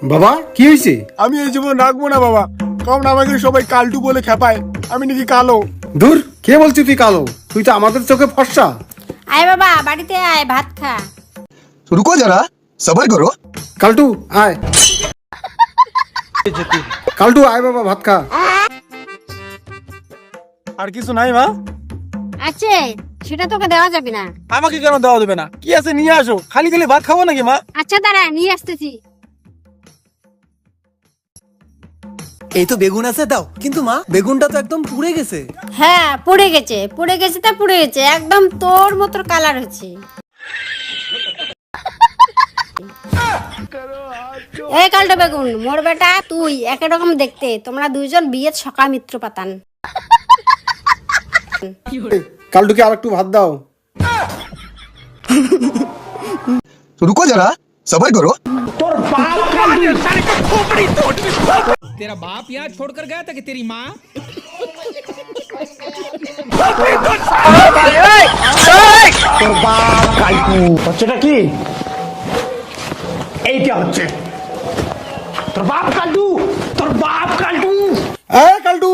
বাবা কি হয়েছে? আমি এই জীবন রাখবো না বাবা, কারণ আমাকে সবাই কালটু বলে খেপায়, আমি নাকি কালো। দূর, কে বলছি তুই কালো? তুই তো আমাদের চোখে ফর্সা। আয় বাবা, বাড়িতে আয়, ভাত খা। रुको जरा सबर करो। কালটু আয়, কালটু আয় বাবা, ভাত খা। আর কিছু নাই মা? আছে, সেটা তোকে দেওয়া যাবে না। আমাকে কেন দেওয়া দেবে না? কি আছে নিয়ে আসো, খালি খালি ভাত খাবো নাকি মা? আচ্ছা দাঁড়া, নিয়ে আসতেছি। এই তো বেগুন আছে, দাও। কিন্তু মা, বেগুনটা তো একদম পুড়ে গেছে। হ্যাঁ, পুড়ে গেছে, পুড়ে গেছে তা পুড়ে গেছে, একদম তোর মতো কালার হচ্ছে। এই কালটা বেগুন, মোর বেটা তুই একই রকম দেখতে, তোমরা দুইজন বিয়ের সকা মিত্র পাতান। কালটুকে আর একটু ভাত দাও। रुको जरा सबर करो। तेरा बाप यहाँ छोड़कर गया था कि तेरी माँ? হচ্ছেটা কি? এইটা হচ্ছে তোর বাপ কালটু, তোর বাপ কালটু। কালটু